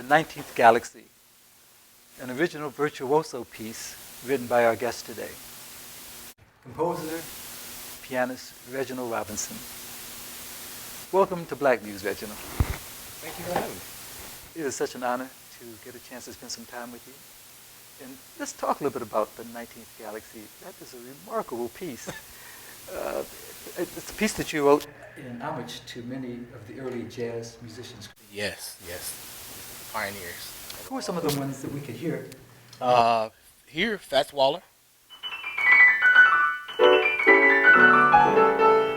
19th Galaxy, an original virtuoso piece written by our guest today, composer, pianist Reginald Robinson. Welcome to Black Muse, Reginald. Thank you for having me. It is such an honor to get a chance to spend some time with you. And let's talk a little bit about the 19th Galaxy. That is a remarkable piece. It's a piece that you wrote in homage to many of the early jazz musicians. Yes. Pioneers. Who are some of the ones that we could hear? Here, Fats Waller.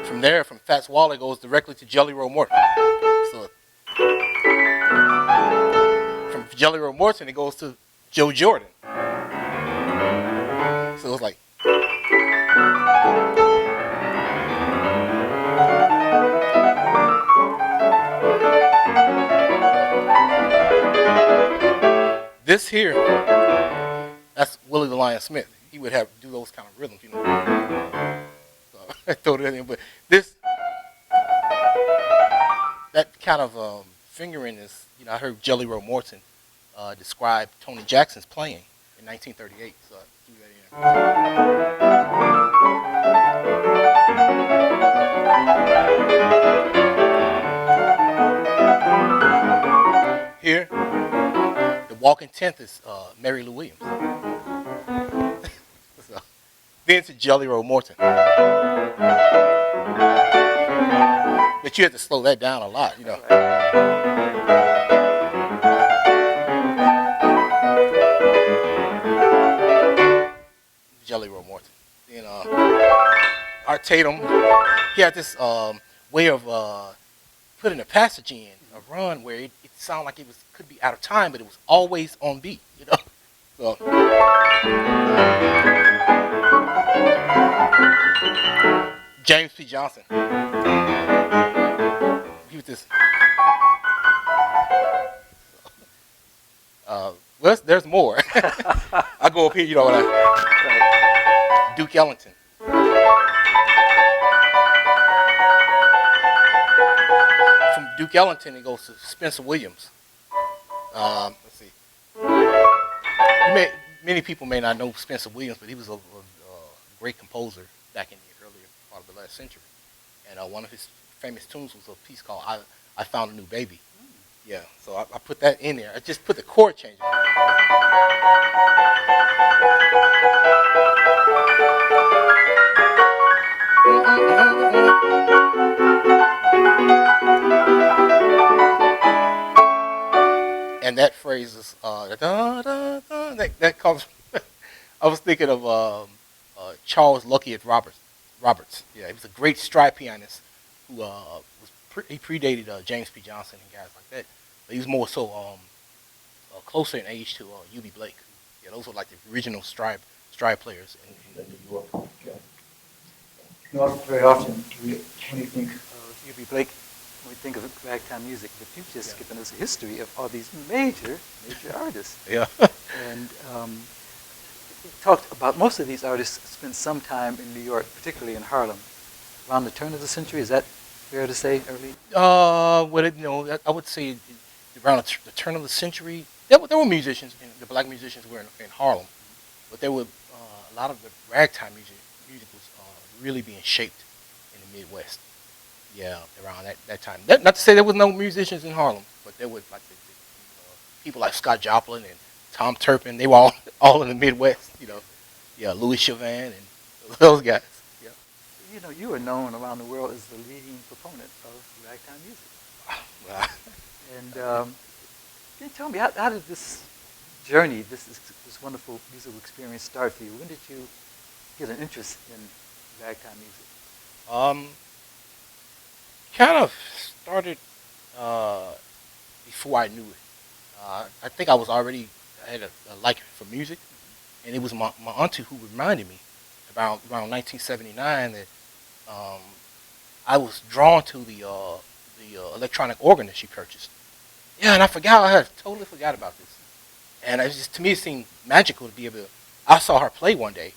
From Fats Waller, it goes directly to Jelly Roll Morton. So, from Jelly Roll Morton, it goes to Joe Jordan. So it's like. This here, that's Willie the Lion Smith. He would have do those kind of rhythms, you know. So I throw it in, but this, that kind of fingering is, you know, I heard Jelly Roll Morton describe Tony Jackson's playing in 1938. So I threw that in. Here. Walking 10th is Mary Lou Williams. So, then to Jelly Roll Morton. But you have to slow that down a lot, you know. Jelly Roll Morton. Then Art Tatum, he had this way of putting a passage in, a run where it sounded like it could be out of time, but it was always on beat, you know. So James P. Johnson, he was this. Well, there's more. I go up here, you know what I. Duke Ellington. From Duke Ellington, it goes to Spencer Williams. Let's see. Many people may not know Spencer Williams, but he was a great composer back in the earlier part of the last century. And one of his famous tunes was a piece called I Found a New Baby. Yeah, so I put that in there. I just put the chord change in. And that phrase is that comes. I was thinking of Charles Luckiett Roberts. Yeah, he was a great stride pianist who he predated James P. Johnson and guys like that. But he was more so closer in age to U.B. Blake. Yeah, those were like the original stride players in New York. Not very often when you think of U.B. Blake, when we think of ragtime music, but you've just given us a history of all these major artists. Yeah. And you talked about most of these artists spent some time in New York, particularly in Harlem, around the turn of the century. Is that fair to say, early? I would say around the turn of the century, there were musicians, and the black musicians were in Harlem, but there were a lot of the ragtime music was really being shaped in the Midwest. Yeah, around that time. Not to say there was no musicians in Harlem, but there was like the people like Scott Joplin and Tom Turpin. They were all in the Midwest, you know. Yeah, Louis Chauvin and those guys. Yeah. You know, you are known around the world as the leading proponent of ragtime music. And can you tell me, how did this journey, this wonderful musical experience start for you? When did you get an interest in ragtime music? Kind of started before I knew it. I think I had a liking for music, and it was my auntie who reminded me around 1979 that I was drawn to the electronic organ that she purchased. Yeah, and I totally forgot about this. And to me, it seemed magical to be able to. I saw her play one day.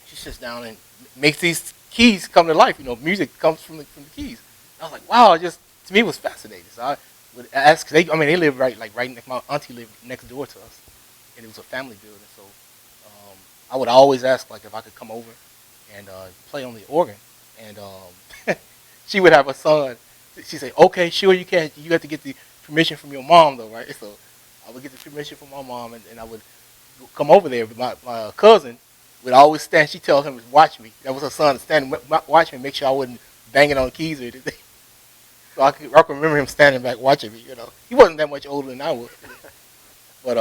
She sits down and makes these keys come to life. You know, music comes from the keys. I was like, wow, to me it was fascinating. So would ask. They live right next. My auntie lived next door to us, and it was a family building. So I would always ask like if I could come over and play on the organ, and she would have a son. She say, "Okay, sure you can. You have to get the permission from your mom, though, right?" So I would get the permission from my mom, and I would come over there. But my cousin would always stand. She tells him to watch me. That was her son standing, watch me, make sure I wasn't banging on the keys or anything. So I can remember him standing back watching me. He wasn't that much older than I was. But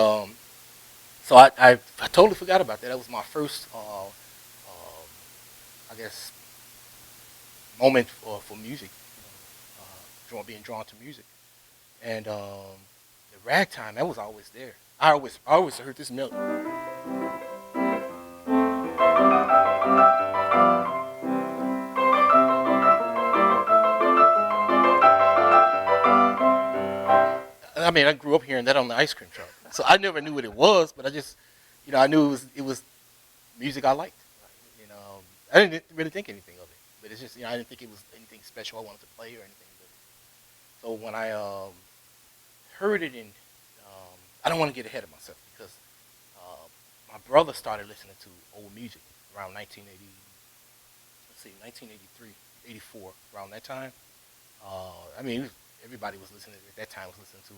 so I totally forgot about that. That was my first, I guess, moment for music. Being drawn to music, and the ragtime that was always there. I always heard this melody. I mean, I grew up hearing that on the ice cream truck, so I never knew what it was, but I just, I knew it was music I liked. I didn't really think anything of it, but it's just, I didn't think it was anything special I wanted to play or anything. So when I heard it I don't want to get ahead of myself because my brother started listening to old music around 1983, 84, around that time. Everybody was listening at that time. Was listening to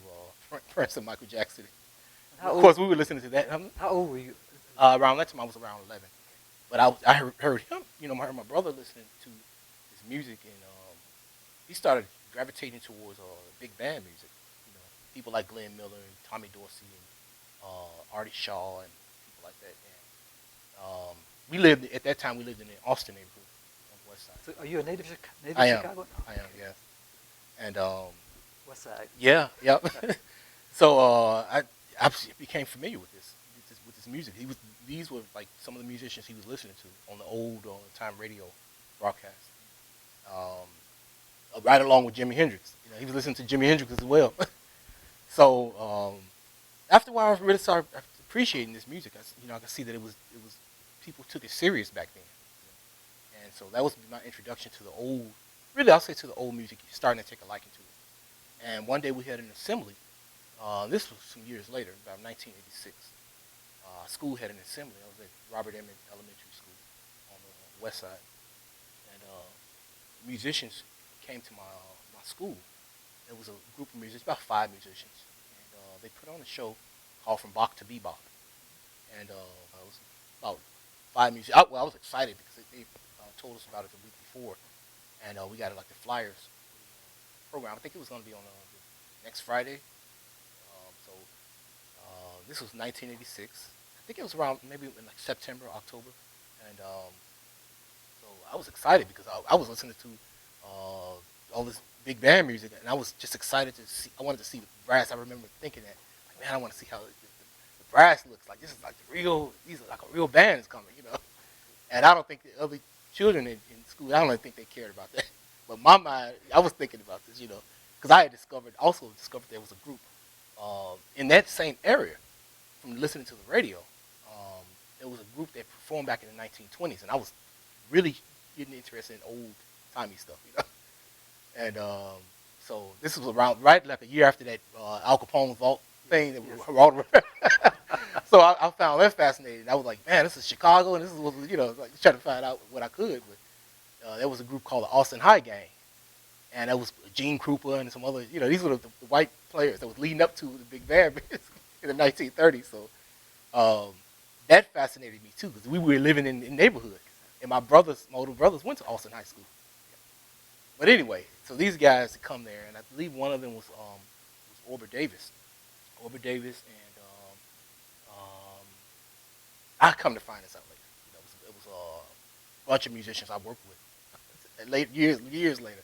Prince and Michael Jackson. Of course, we were listening to that. How old were you? Around that time, I was around 11. But I heard him. I heard my brother listening to his music, and he started gravitating towards big band music. People like Glenn Miller and Tommy Dorsey and Artie Shaw and people like that. And at that time we lived in the Austin neighborhood on the west side. So are you a native I am. Chicago? I am, yeah. And west side. Yeah, yep. So I became familiar with this music. These were like some of the musicians he was listening to on the old time radio broadcast. Right along with Jimi Hendrix. He was listening to Jimi Hendrix as well. So after a while, I really started appreciating this music. I could see that it was people took it serious back then, and so that was my introduction to the old. Really, I'll say to the old music, starting to take a liking to it. And one day we had an assembly. This was some years later, about 1986. School had an assembly. I was at Robert Emmett Elementary School on the west side, and musicians came to my school. There was a group of musicians, about 5 musicians, and they put on a show called From Bach to Bebop. And it was about 5 musicians. I was excited because they told us about it the week before, and we got like the flyers program. I think it was going to be on the next Friday. This was 1986. I think it was around maybe in like September, October, and so I was excited because I was listening to all this big band music, and I was just excited to see. I wanted to see the brass. I remember thinking that, like, man, I want to see how the brass looks like. This is like these are like a real band is coming, And I don't think the other children in school, I don't think they cared about that. But in my mind, I was thinking about this, because I had also discovered there was a group in that same area from listening to the radio. There was a group that performed back in the 1920s, and I was really getting interested in old-timey stuff, And so this was around right like a year after that Al Capone's vault thing that we were all around. So I found that fascinating. I was like, man, this is Chicago, and this is what, like trying to find out what I could. But there was a group called the Austin High Gang, and that was Gene Krupa and some other, these were the white players that was leading up to the big band in the 1930s. So that fascinated me too, because we were living in the neighborhood, and my older brothers went to Austin High School. But anyway, so these guys come there, and I believe one of them was Orber Davis. Orber Davis, and I come to find this out later. It was a bunch of musicians I worked with years later.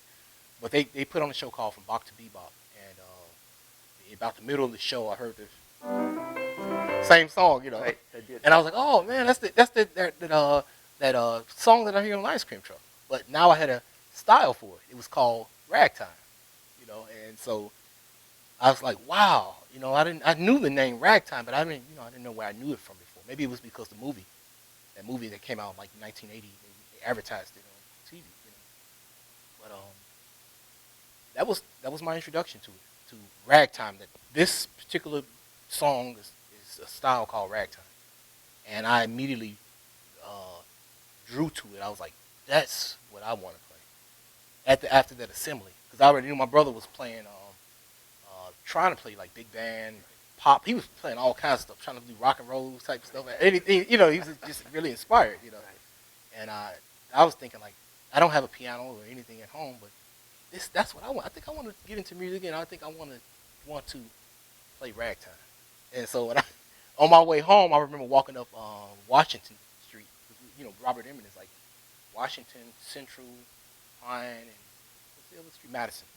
But they put on a show called From Bach to Bebop, and about the middle of the show, I heard this same song, Right, and I was like, oh man, that's that song that I hear on the ice cream truck. But now I had a style for it. It was called Ragtime, and so I was like, wow, I knew the name Ragtime, but I didn't know where I knew it from before. Maybe it was because that movie that came out in like 1980, they advertised it on TV, But that was my introduction to it. to ragtime, that this particular song is a style called ragtime, and I immediately uh, drew to it. I was like, that's what I want to play after that assembly, because I already knew my brother was playing, trying to play like big band, pop. He was playing all kinds of stuff, trying to do rock and roll type stuff. Anything, he was just really inspired. And I was thinking like, I don't have a piano or anything at home, but that's what I want. I think I want to get into music, and I think I want to play ragtime. And so when on my way home, I remember walking up Washington Street. Robert Emmet is like Washington, Central, Pine, and what's the other street? Madison.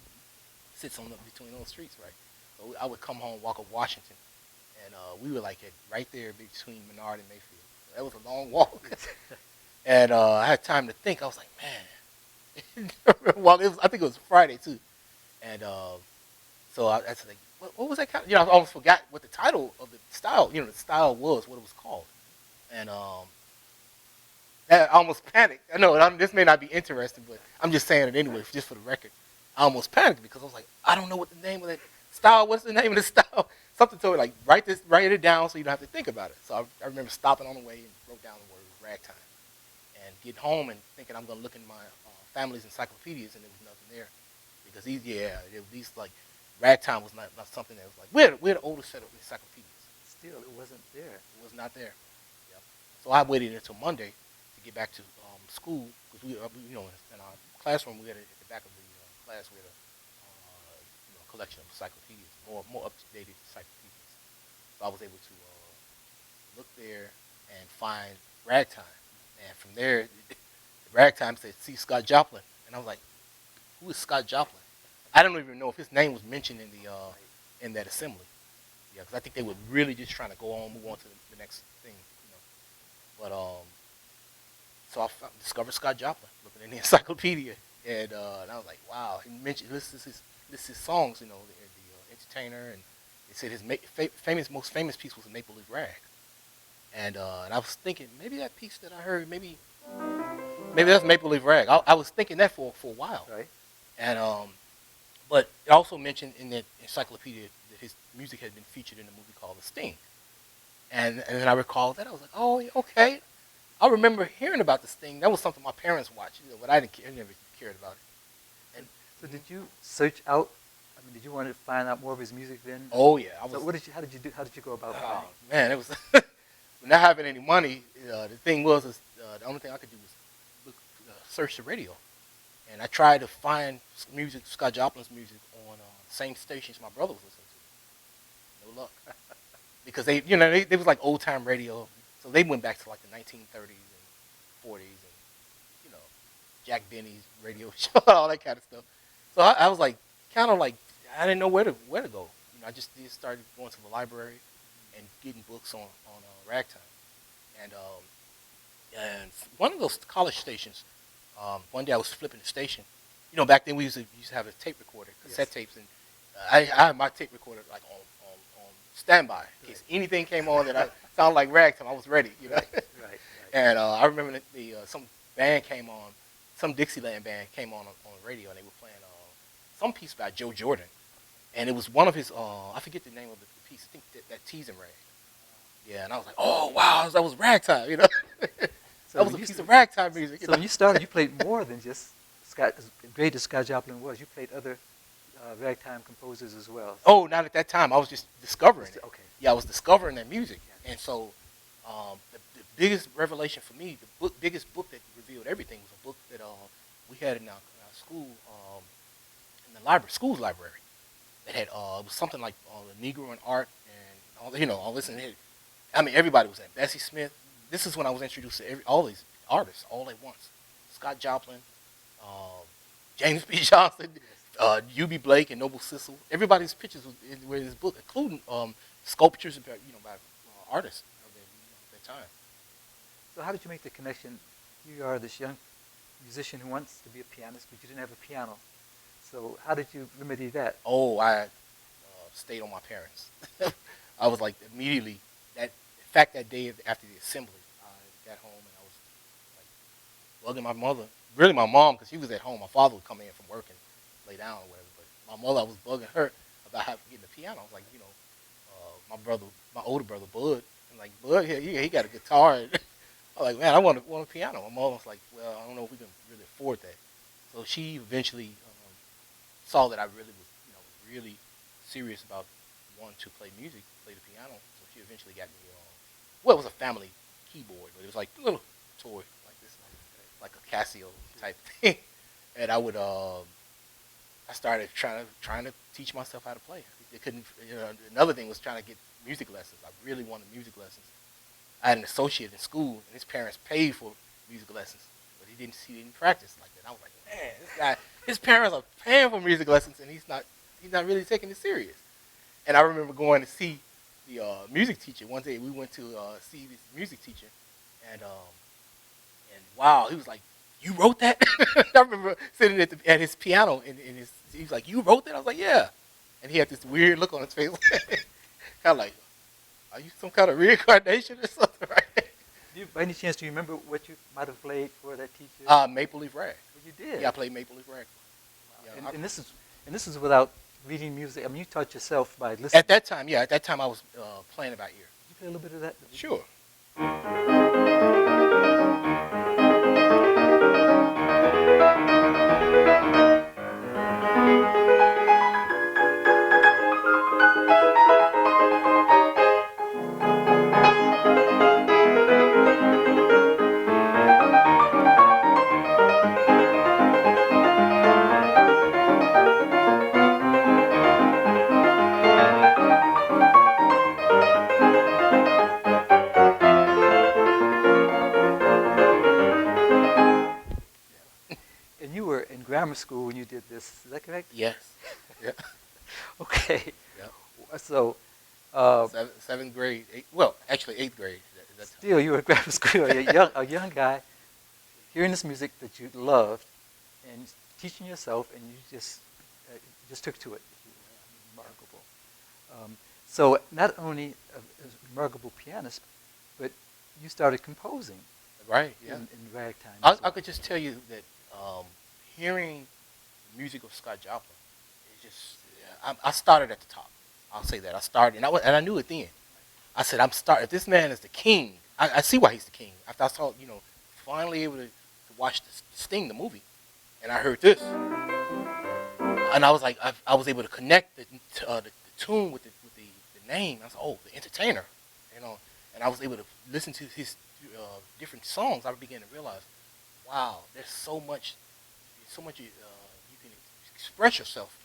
Sits on between those streets, right? So I would come home, walk up Washington, and we were like right there between Menard and Mayfield. So that was a long walk. And I had time to think. I was like, man. Well, I think it was Friday too. And so I was like, what was that kind of, I almost forgot what the title of the style, the style was, what it was called. And I almost panicked. I know this may not be interesting, but I'm just saying it anyway, just for the record. I almost panicked because I was like, I don't know what the name of that style. What's the name of the style? Something told me like write it down so you don't have to think about it. So I remember stopping on the way and wrote down the word ragtime, and get home and thinking I'm gonna look in my family's encyclopedias, and there was nothing there, because these like ragtime was not something that was like we're the oldest set of encyclopedias. Still, it wasn't there. It was not there. Yep. So I waited until Monday to get back to school, because we in our classroom we had at the back of the class we had a collection of encyclopedias, more up to date encyclopedias. So I was able to look there and find ragtime, and from there, ragtime said see Scott Joplin, and I was like, who is Scott Joplin? I don't even know if his name was mentioned in that assembly. Yeah, because I think they were really just trying to move on to the next thing. But so I discovered Scott Joplin looking in the encyclopedia, and I was like, wow. He mentioned this is his songs, the Entertainer, and they said his most famous piece was a Maple Leaf Rag, and I was thinking maybe that piece that I heard, maybe that's Maple Leaf Rag. I was thinking that for a while, Right. and but it also mentioned in that encyclopedia that his music had been featured in a movie called The Sting, and then I recalled that. I was like, oh, okay. I remember hearing about this thing. That was something my parents watched, but I never cared about it. And so did you search out? I mean, did you want to find out more of his music then? Oh yeah, I was. So how did you do? How did you go about finding? Man, it was not having any money. The thing was, the only thing I could do was search the radio, and I tried to find music, Scott Joplin's music, on the same stations my brother was listening to. No luck, because they was like old time radio. So they went back to like the 1930s and 40s, and Jack Benny's radio show, all that kind of stuff. So I was like, kind of like, I didn't know where to go. I just started going to the library and getting books on ragtime, and one of those college stations. One day I was flipping the station. Back then we used to have a tape recorder, cassette tapes, and I had my tape recorder like on standby in case anything came on that I sounded like ragtime. I was ready, Right. And I remember that some band came on, some Dixieland band came on the radio, and they were playing some piece by Joe Jordan, and it was one of his I forget the name of the piece. I think that Teasing Rag. Yeah, and I was like, oh wow, that was ragtime, So that was a piece of ragtime music. So when you started, you played more than just Scott. As great as Scott Joplin was, you played other ragtime composers as well. Oh, not at that time. I was just discovering it. Okay. Yeah, I was discovering that music, and so the biggest revelation for me, the biggest book that revealed everything, was a book that we had in our school, in the library, school's library. That had it was something like the Negro and art and all this and it. I mean, everybody was in it. Bessie Smith. This is when I was introduced to all these artists all at once. Scott Joplin, James B. Johnson, U.B. Blake, and Noble Sissle. Everybody's pictures were in this book, including sculptures by artists of their time. So how did you make the connection? You are this young musician who wants to be a pianist, but you didn't have a piano. So how did you remedy that? Oh, I stayed on my parents. I was like immediately that day after the assembly, I got home and I was like bugging my mother, really my mom, because she was at home. My father would come in from work and lay down or whatever. But my mother, I was bugging her about how getting the piano. I was like, my older brother Bud, and like Bud, he got a guitar. And I'm like, man, I want a piano. My mom was like, well, I don't know if we can really afford that. So she eventually saw that I really was, really serious about wanting to play music, play the piano. So she eventually got me, well, it was a family keyboard, but it was like a little toy like this, like a Casio type thing. And I started trying to teach myself how to play. It couldn't. Another thing was trying to get music lessons. I really wanted music lessons. I had an associate in school, and his parents paid for music lessons, but he didn't practice like that. I was like, man, this guy, his parents are paying for music lessons, and he's not really taking it serious. And I remember going to see the music teacher one day. We went to see this music teacher, and wow, he was like, "You wrote that?" I remember sitting at his piano, and he was like, "You wrote that?" I was like, "Yeah," and he had this weird look on his face, kind of like, "Are you some kind of reincarnation or something?" Right? By any chance, do you remember what you might have played for that teacher? Maple Leaf Rag. Well, you did. Yeah, I played Maple Leaf Rag. Wow. Yeah, And this is without reading music. I mean, you taught yourself by listening. At that time I was playing about ear. Could you play a little bit of that? Sure. And you were in grammar school when you did this. Is that correct? Yes. Yeah. Okay. Yeah. So, Seventh grade. Actually 8th grade. Still, you were in grammar school, a young guy, hearing this music that you loved, and teaching yourself, and you just took to it. Remarkable. So, not only a remarkable pianist, but you started composing. Right. Yeah. In ragtime. I could just tell you that hearing the music of Scott Joplin, it just I started at the top. I'll say that I started, and I knew it then. I said, if this man is the king, I see why he's the king. After I saw, finally able to watch Sting, the movie, and I heard this, and I was like, I was able to connect the tune with the name. I was like, oh, the entertainer, and I was able to listen to his different songs. I began to realize, wow, there's so much you can express yourself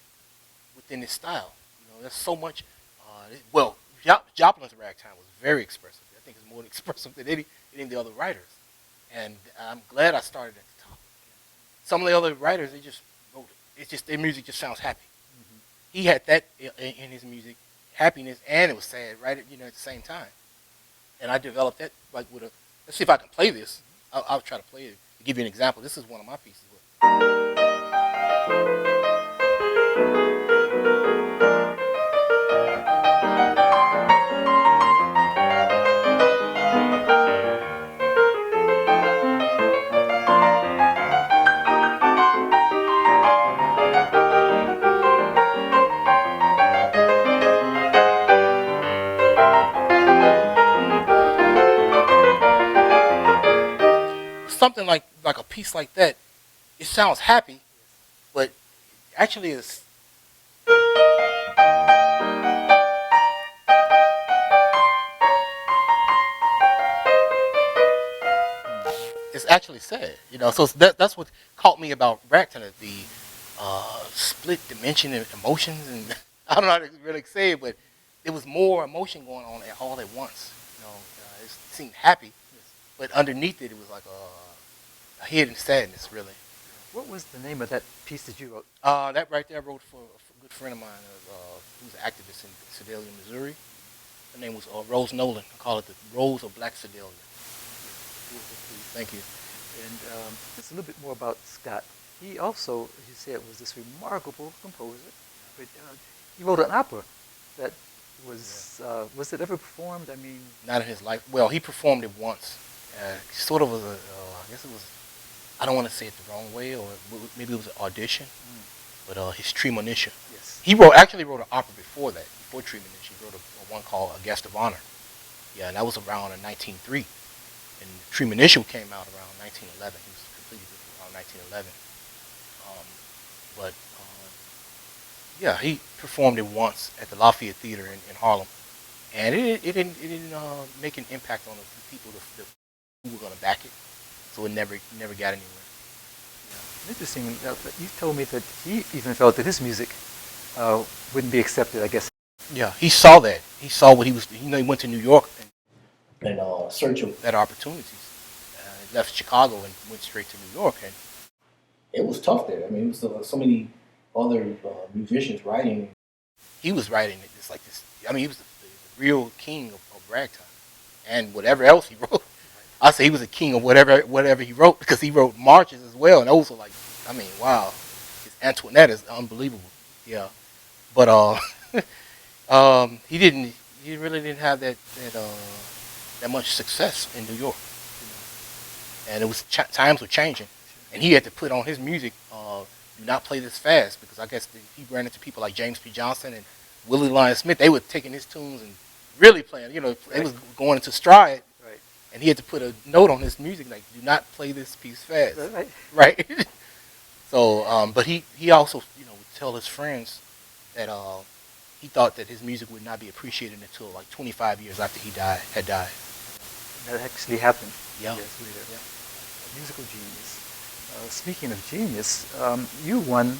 within this style. There's so much. Joplin's ragtime was very expressive. I think it's more expressive than any of the other writers. And I'm glad I started at the top. Some of the other writers, they just wrote it. It's just their music just sounds happy. Mm-hmm. He had that in his music, happiness, and it was sad, right? At the same time. And I developed that like with let's see if I can play this. I'll try to play it. To give you an example, this is one of my pieces. Something like a piece like that, it sounds happy, but actually it's actually sad, So that's what caught me about ragtime, the split dimension of emotions, and I don't know how to really say it, but there was more emotion going on all at once. It seemed happy, but underneath it was like a hidden sadness, really. What was the name of that piece that you wrote? That right there I wrote for a good friend of mine who's an activist in Sedalia, Missouri. Her name was Rose Nolan. I call it the Rose of Black Sedalia. Thank you. And just a little bit more about Scott. He also, as you said, was this remarkable composer. But he wrote an opera that was it ever performed? I mean, not in his life. Well, he performed it once. Sort of was I guess it was. I don't want to say it the wrong way, or maybe it was an audition. but his Treemonisha. Yes. He actually wrote an opera before that, before Treemonisha. He wrote a one called A Guest of Honor. Yeah, and that was around in 1903. And Treemonisha came out around 1911. He was completed around 1911. But yeah, he performed it once at the Lafayette Theater in Harlem, and it didn't make an impact on the people who were going to back it. So it never got anywhere. Yeah. Interesting. You told me that he even felt that his music wouldn't be accepted, I guess. Yeah, he saw that. He saw what he was. He went to New York and search of better opportunities. He left Chicago and went straight to New York, and it was tough there. I mean, it was so many other musicians writing. He was writing it just like this. I mean, he was the real king of ragtime, and whatever else he wrote. I say he was a king of whatever he wrote, because he wrote marches as well, and those were like, I mean, wow, his Antoinette is unbelievable. Yeah, but he really didn't have that much success in New York, and it was times were changing, and he had to put on his music, do not play this fast, because I guess he ran into people like James P. Johnson and Willie Lyon Smith. They were taking his tunes and really playing, they was going into stride. Right. And he had to put a note on his music, like, do not play this piece fast. Right. Right. So, but he also, would tell his friends that he thought that his music would not be appreciated until like 25 years after he had died. That actually happened. Yeah. Years later. Yeah. A musical genius. Speaking of genius, you won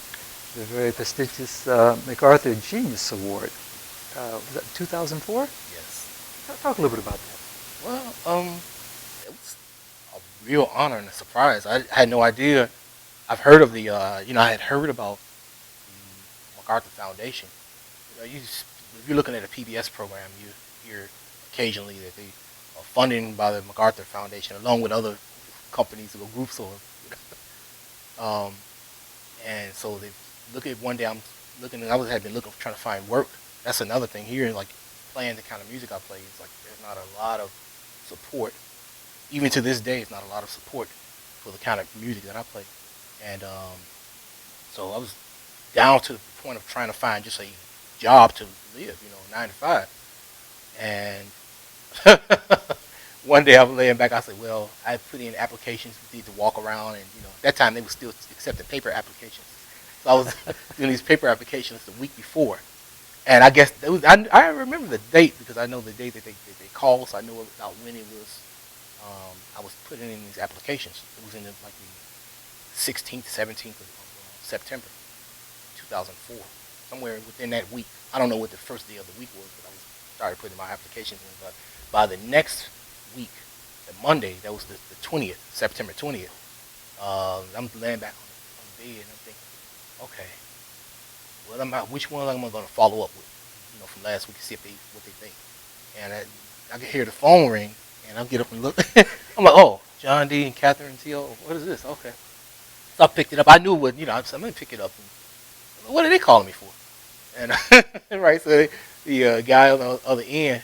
the very prestigious Macarthur Genius Award. Was that 2004? Yes. Talk a little bit about that. Well, it was a real honor and a surprise. I had no idea. I've heard of the, I had heard about the Macarthur Foundation. If you're looking at a PBS program, you hear occasionally that they are funded by the Macarthur Foundation, along with other companies or groups, or and so they look at one day. I'm looking, and had been looking, trying to find work. That's another thing here, like playing the kind of music I play. It's like there's not a lot of support, even to this day. It's not a lot of support for the kind of music that I play, and so I was down to the point of trying to find just a job to live, 9 to 5, and one day I was laying back. I said, well, I put in applications, we need to walk around, and at that time they were still accepting paper applications. So I was doing these paper applications the week before, and I guess I remember the date, because I know the date that they called, so I know about when it was. I was putting in these applications. It was in the 16th, 17th of September, 2004, somewhere within that week. I don't know what the first day of the week was, but I started putting my applications in. But by the next week, the Monday, that was the 20th, September 20th, I'm laying back on the bed, and I'm thinking, okay, which one am I going to follow up with, from last week, to see what they think. And I could hear the phone ring, and I'll get up and look. I'm like, oh, John D. and Catherine T.O., what is this? Okay. So I picked it up. I knew what, I'm going to pick it up. And, what are they calling me for? And right, so the guy on the other end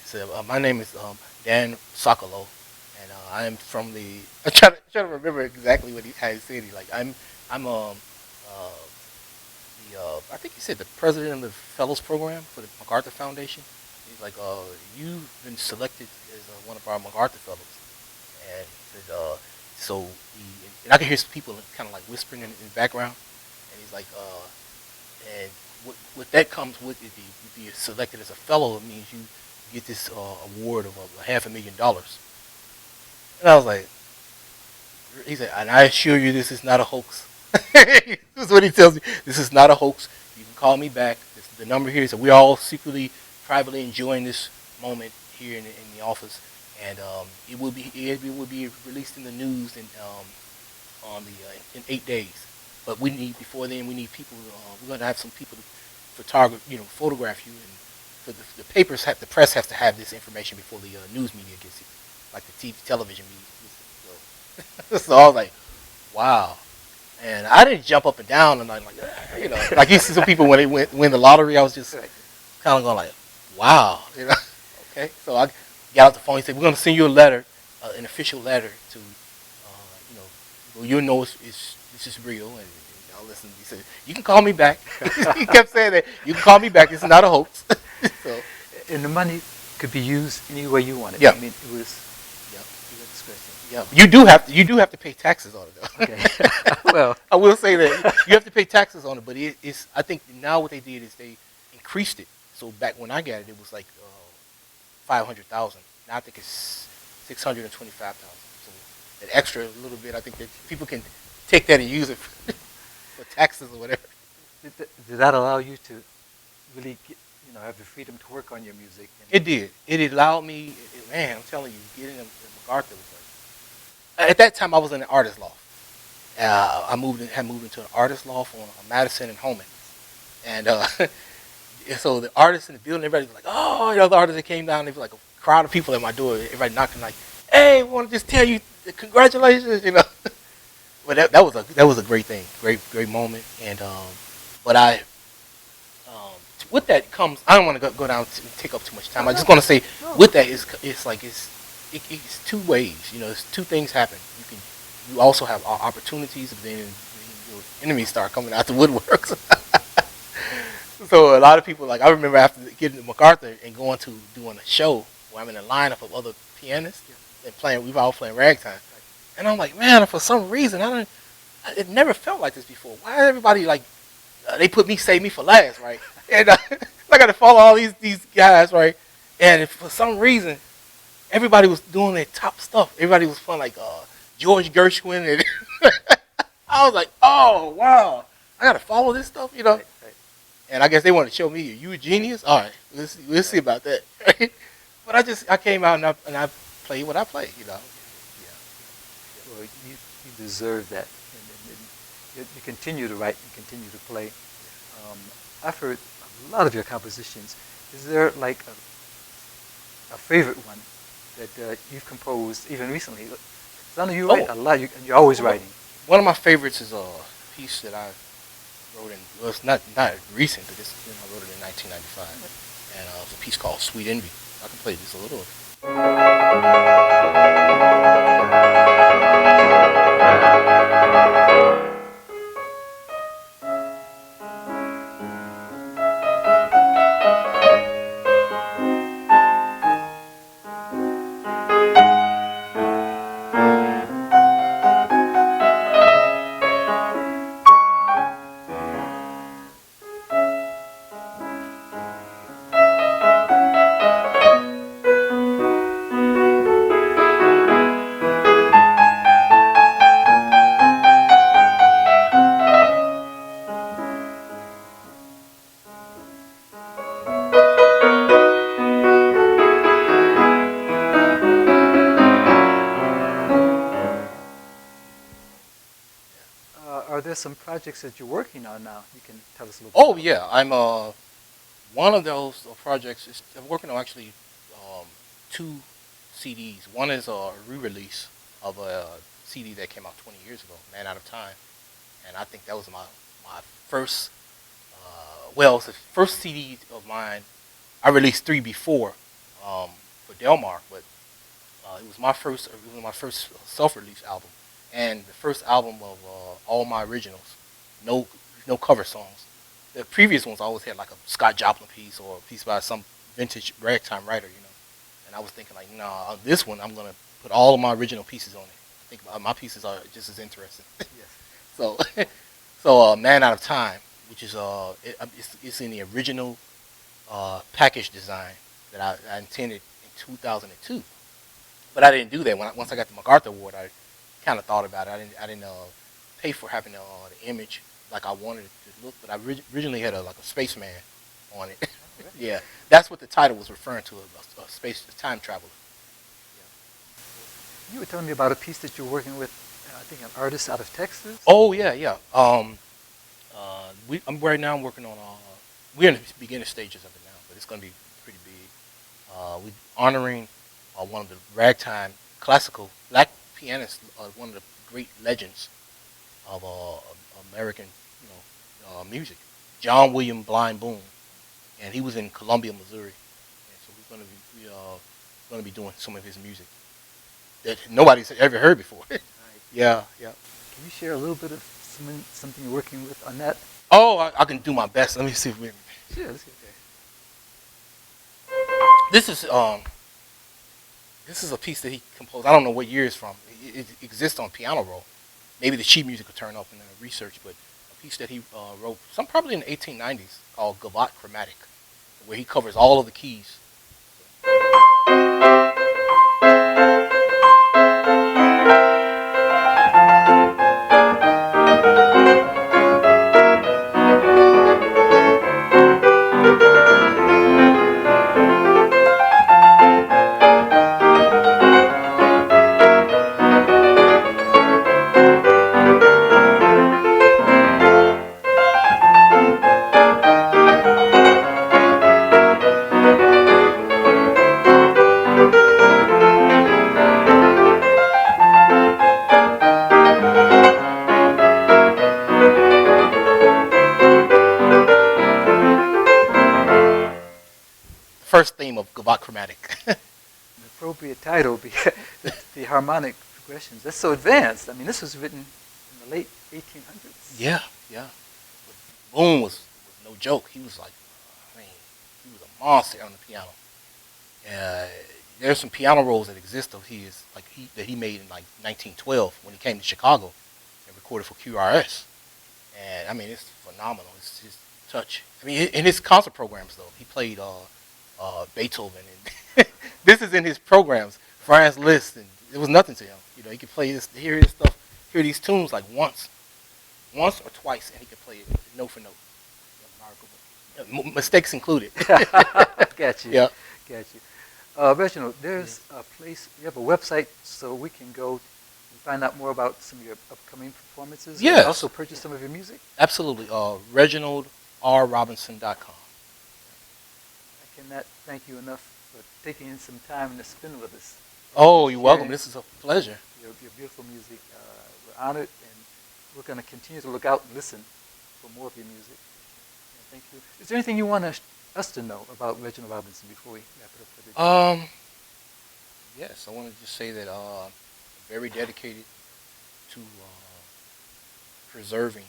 said, my name is Dan Sokolow, and I am from the. I'm trying to remember exactly how he said. He's like, I'm I think he said the president of the Fellows Program for the Macarthur Foundation. He's like, you've been selected as one of our Macarthur Fellows, and he said, so and I could hear some people kind of like whispering in the background, and he's like, and what that comes with, if you be selected as a fellow, it means you get this award of $500,000. And I was like, he said, and I assure you, this is not a hoax. This is what he tells me. This is not a hoax. You can call me back. The number here is that we're all secretly, privately enjoying this moment here in the office, and it will be released in the news in 8 days. But before then we need people. We're going to have some people to photograph you, and for the press has to have this information before the news media gets it, like the television media. So I was like, wow. And I didn't jump up and down, and I'm like, like you see some people when they win the lottery. I was just kind of going like, wow, Okay. So I got out the phone. He said, we're going to send you a letter, an official letter to, you'll know this is real. And listen. He said, you can call me back. He kept saying that. You can call me back. It's not a hoax. So, And the money could be used any way you want it. Yeah. I mean, it was Yep. your discretion. Yeah. You do have to pay taxes on it though. Okay. Well, I will say that you have to pay taxes on it, but it's. I think now what they did is they increased it. So back when I got it, it was like 500,000. Now I think it's 625,000. So that extra little bit, I think that people can take that and use it for taxes or whatever. did that allow you to really get, have the freedom to work on your music? It did. It allowed me. Man, I'm telling you, getting in Macarthur was like. At that time, I was in an artist loft. I had moved into an artist loft on Madison and Holman, and so the artists in the building, everybody was like, "Oh," the artists that came down, there was like a crowd of people at my door. Everybody knocking like, "Hey, we want to just tell you, congratulations," But that was a great thing, great moment, and but with that comes. I don't want to go down and take up too much time. I just want to say with that it's two ways. It's two things happen. You also have opportunities, but then your enemies start coming out the woodworks. So a lot of people, like I remember after getting to Macarthur and going to doing a show where I'm in a lineup of other pianists and playing. We were all playing ragtime, and I'm like, man, for some reason it never felt like this before. Why everybody like they save me for last, right? And I got to follow all these guys, right? And for some reason, everybody was doing their top stuff. Everybody was fun, like George Gershwin, and I was like, oh wow, I got to follow this stuff, Right. And I guess they want to show me, are you a genius? All right, we'll see about that. But I came out and I played what I played, Yeah. Well, you deserve that, and you continue to write and continue to play. I've heard a lot of your compositions. Is there like a favorite one that you've composed even recently? 'Cause I know you write a lot. You're always writing. One of my favorites is a piece that I wrote in. Well, it's not recent, but I wrote it in 1995, and it's a piece called "Sweet Envy." I can play just a little. Are there some projects that you're working on now? You can tell us a little bit. Oh yeah, I'm one of those projects. I'm working on actually two CDs. One is a re-release of a CD that came out 20 years ago, "Man Out of Time," and I think that was my first. Well, it's the first CD of mine. I released 3 before for Delmar, but it was my first. It was my first self-release album, and the first album of all my originals. No cover songs. The previous ones always had like a Scott Joplin piece or a piece by some vintage ragtime writer, And I was thinking like, nah, this one I'm gonna put all of my original pieces on it. I think my pieces are just as interesting. Yes. So "Man Out of Time," which is it's in the original package design that I intended in 2002, but I didn't do that. Once I got the Macarthur Award, I kind of thought about it. I didn't pay for having the image like I wanted it to look, but I originally had a spaceman on it. Yeah, that's what the title was referring to, a time traveler. You were telling me about a piece that you're working with, I think an artist out of Texas? Oh, yeah. Right now I'm working on, we're in the beginning stages of it now, but it's going to be pretty big. We're honoring one of the ragtime classical black pianists, one of the great legends of American, music, John William Blind Boone, and he was in Columbia, Missouri. And so we're going to be doing some of his music that nobody's ever heard before. Right. Yeah. Can you share a little bit of something you're working with on that? Oh, I can do my best. Let me see if we. Sure, let's get This is a piece that he composed. I don't know what year it's from. It exists on piano roll. Maybe the sheet music will turn up in the research, but a piece that he wrote, probably in the 1890s, called Gavotte Chromatic, where he covers all of the keys. First theme of Gavotte Chromatic. The appropriate title would be the harmonic progressions. That's so advanced. I mean, this was written in the late 1800s. Yeah. Boone was no joke. He was like, he was a monster on the piano. There's some piano rolls that exist of his, that he made in like 1912 when he came to Chicago and recorded for QRS. And it's phenomenal. It's his touch. In his concert programs though, he played Beethoven, and this is in his programs. Franz Liszt, and it was nothing to him. He could play this, hear his stuff, hear these tunes like once or twice, and he could play it note for note. Mistakes included. Got you. Yeah. Got you. Reginald, there's a place. You have a website, so we can go and find out more about some of your upcoming performances. Yes. And also purchase some of your music. Absolutely. ReginaldRRobinson.com. I cannot thank you enough for taking in some time to spend with us. Oh, you're welcome. This is a pleasure. Your beautiful music. We're honored, and we're going to continue to look out and listen for more of your music. And thank you. Is there anything you want us to know about Reginald Robinson before we wrap it up for today? Yes, I want to just say that I'm very dedicated to preserving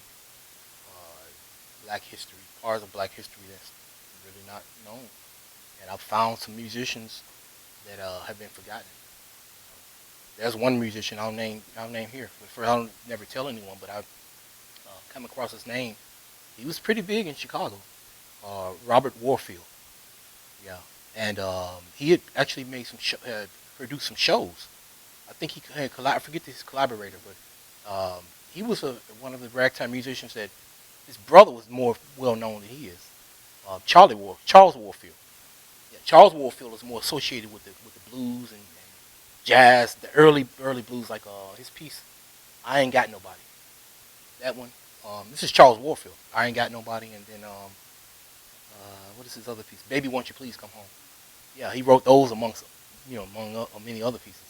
black history, parts of black history that's really not known. And I've found some musicians that have been forgotten. There's one musician I'll name here. I'll never tell anyone, but I've come across his name. He was pretty big in Chicago. Robert Warfield. Yeah, and he had actually made produced some shows. I think he had I forget his collaborator, but he was one of the ragtime musicians that his brother was more well known than he is. Charles Warfield. Yeah, Charles Warfield is more associated with the blues and jazz, the early blues, like his piece, I Ain't Got Nobody. That one. This is Charles Warfield. I Ain't Got Nobody, and then what is his other piece? Baby, Won't You Please Come Home. Yeah, he wrote those among many other pieces.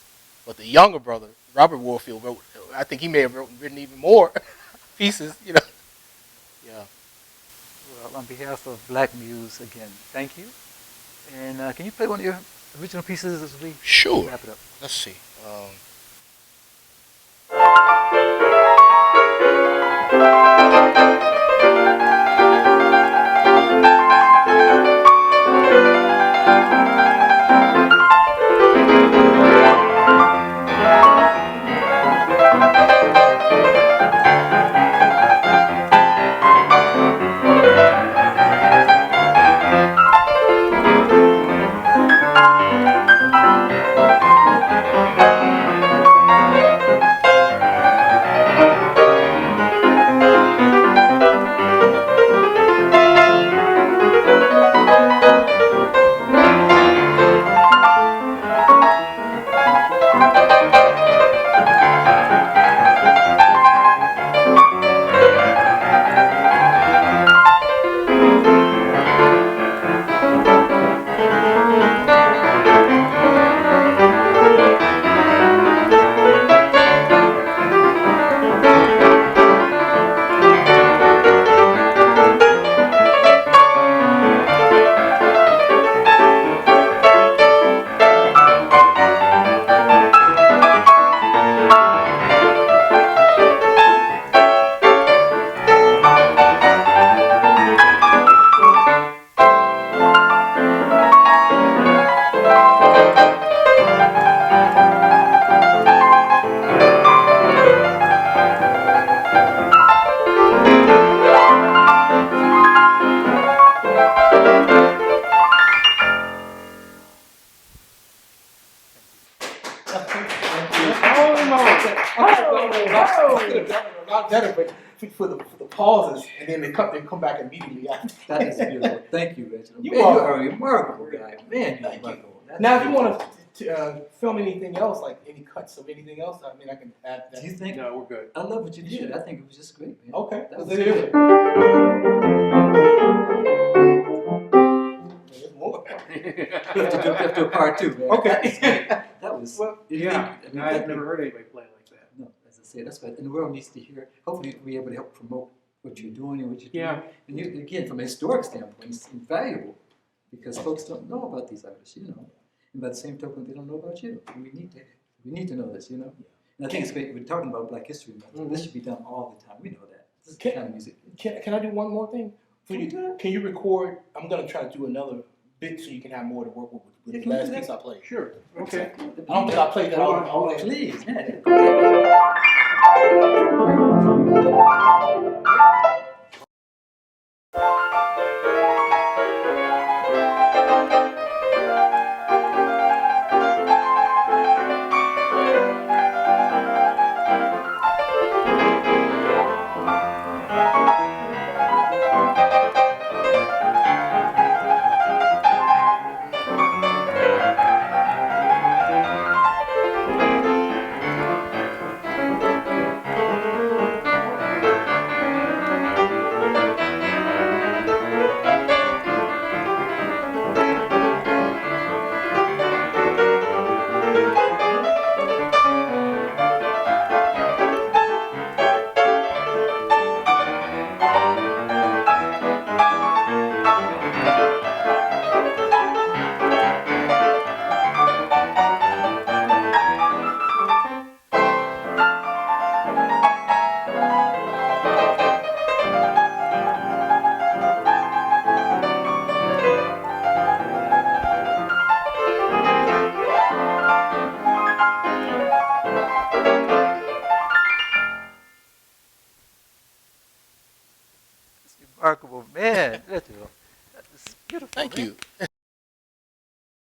But the younger brother, Robert Warfield, wrote. I think he may have written even more pieces. Yeah. Well, on behalf of Black Muse, again, thank you. And can you play one of your original pieces as we wrap it up? Let's see. could have done it a lot better, but for the pauses, and then they come back immediately after. That is beautiful. Thank you, Reginald. You Man, you are. are a remarkable guy. Man, you're Thank you. remarkable. That's Now, if you beautiful. want to film anything else, like any cuts of anything else, I mean, I can add that. Do you think? No, we're good. I love what you did. I think it was just great, man. Okay. That was Let's good. do it. There's more. We have to do a part two, man. Okay. That is great. That was. Well, yeah. I've never heard anybody play like that. No, as I say, that's what, and the world needs to hear. Hopefully, we'll be able to help promote what you're doing and what you're doing. Yeah. And you, again, from a historic standpoint, it's invaluable because folks don't know about these artists, you know. And by the same token, they don't know about you. And we need to know this, you know. And I think it's great. We're talking about Black History Month. This should be done all the time. We know that. This is the kind of music. Can I do one more thing? For you, can you record? I'm gonna try to do another bit so you can have more to work with Yeah, the can you last do that? piece I played. Sure. Okay. I don't think I played that all day. Please, man. It's remarkable, man. That is beautiful. Thank man. you.